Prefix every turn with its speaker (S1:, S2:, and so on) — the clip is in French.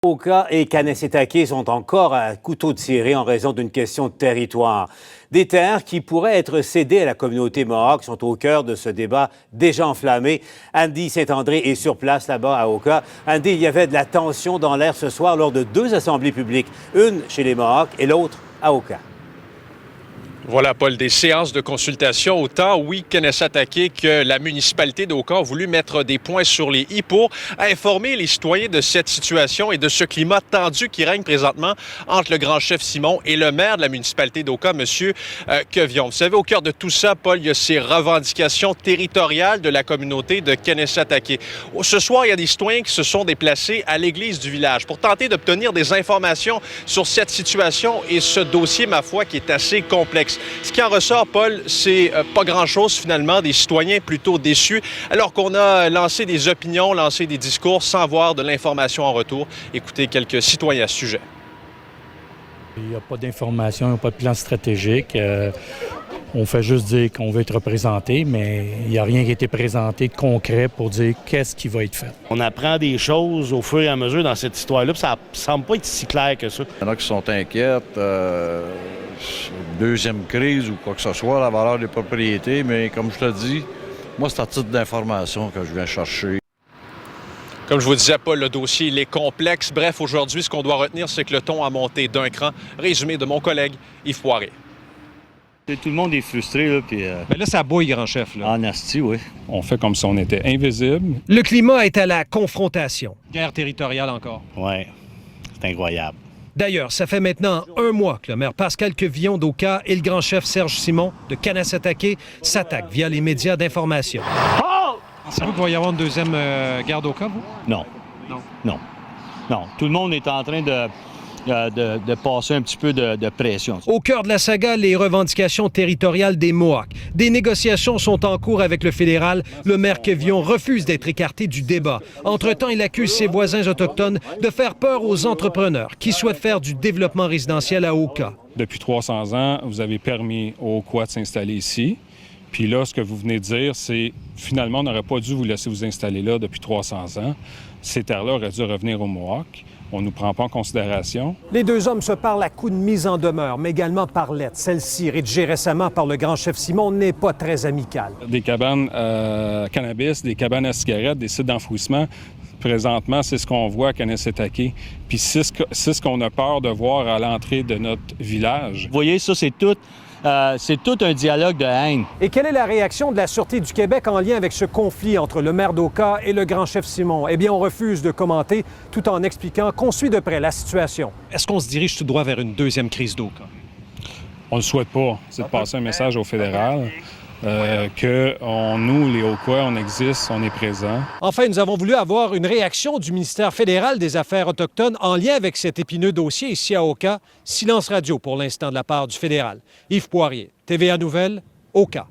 S1: Oka et Kanesetake sont encore à couteau tiré en raison d'une question de territoire. Des terres qui pourraient être cédées à la communauté Mohawk sont au cœur de ce débat déjà enflammé. Andy Saint-André est sur place là-bas à Oka. Andy, il y avait de la tension dans l'air ce soir lors de deux assemblées publiques, une chez les Mohawks et l'autre à Oka.
S2: Voilà, Paul, des séances de consultation. Autant, oui, Kanesetake que la municipalité d'Oka ont voulu mettre des points sur les i pour informer les citoyens de cette situation et de ce climat tendu qui règne présentement entre le grand chef Simon et le maire de la municipalité d'Oka, M. Quevion. Vous savez, au cœur de tout ça, Paul, il y a ces revendications territoriales de la communauté de Kanesetake. Ce soir, il y a des citoyens qui se sont déplacés à l'église du village pour tenter d'obtenir des informations sur cette situation et ce dossier, ma foi, qui est assez complexe. Ce qui en ressort, Paul, c'est pas grand-chose finalement, des citoyens plutôt déçus, alors qu'on a lancé des opinions, lancé des discours sans avoir de l'information en retour. Écoutez quelques citoyens à ce sujet.
S3: Il n'y a pas d'information, il n'y a pas de plan stratégique. On fait juste dire qu'on veut être représenté, mais il n'y a rien qui a été présenté de concret pour dire qu'est-ce qui va être fait.
S4: On apprend des choses au fur et à mesure dans cette histoire-là, puis ça ne semble pas être si clair que ça.
S5: Il y en a qui sont inquiètes, deuxième crise ou quoi que ce soit, la valeur des propriétés, mais comme je te dis, moi, c'est à titre d'information que je viens chercher.
S2: Comme je vous disais, Paul, le dossier il est complexe. Bref, aujourd'hui, ce qu'on doit retenir, c'est que le ton a monté d'un cran. Résumé de mon collègue Yves Poirier.
S4: Tout le monde est frustré, là, puis...
S2: Mais là, ça bouille, grand chef, là.
S4: En asti, oui.
S6: On fait comme si on était invisible.
S7: Le climat est à la confrontation.
S2: Guerre territoriale encore.
S4: Oui, c'est incroyable.
S7: D'ailleurs, ça fait maintenant un mois que le maire Pascal Quevillon d'Oka et le grand chef Serge Simon de Kanesetake s'attaquent via les médias d'information.
S2: Pensez-vous qu'il va y avoir une deuxième guerre d'Oka, vous?
S4: Non.
S2: Non.
S4: Non. Non. Tout le monde est en train de passer un petit peu de pression.
S7: Au cœur de la saga, les revendications territoriales des Mohawks. Des négociations sont en cours avec le fédéral. Le maire Quevillon refuse d'être écarté du débat. Entre-temps, il accuse ses voisins autochtones de faire peur aux entrepreneurs qui souhaitent faire du développement résidentiel à Oka.
S6: Depuis 300 ans, vous avez permis aux Okois de s'installer ici. Puis là, ce que vous venez de dire, c'est finalement, on n'aurait pas dû vous laisser vous installer là depuis 300 ans. Ces terres-là auraient dû revenir aux Mohawks. On ne nous prend pas en considération.
S7: Les deux hommes se parlent à coups de mise en demeure, mais également par lettres. Celle-ci, rédigée récemment par le grand chef Simon, n'est pas très amicale.
S6: Des cabanes à cannabis, des cabanes à cigarettes, des sites d'enfouissement. Présentement, c'est ce qu'on voit à Kanesetake. Puis c'est ce qu'on a peur de voir à l'entrée de notre village.
S4: Vous voyez, ça, c'est tout un dialogue de haine.
S7: Et quelle est la réaction de la Sûreté du Québec en lien avec ce conflit entre le maire d'Oka et le grand chef Simon? Eh bien, on refuse de commenter tout en expliquant qu'on suit de près la situation.
S2: Est-ce qu'on se dirige tout droit vers une deuxième crise d'Oka?
S6: On ne le souhaite pas. C'est de passer un message au fédéral que nous, les Okois, on existe, on est présents.
S7: Enfin, nous avons voulu avoir une réaction du ministère fédéral des Affaires autochtones en lien avec cet épineux dossier ici à Oka. Silence radio pour l'instant de la part du fédéral. Yves Poirier, TVA Nouvelles, Oka.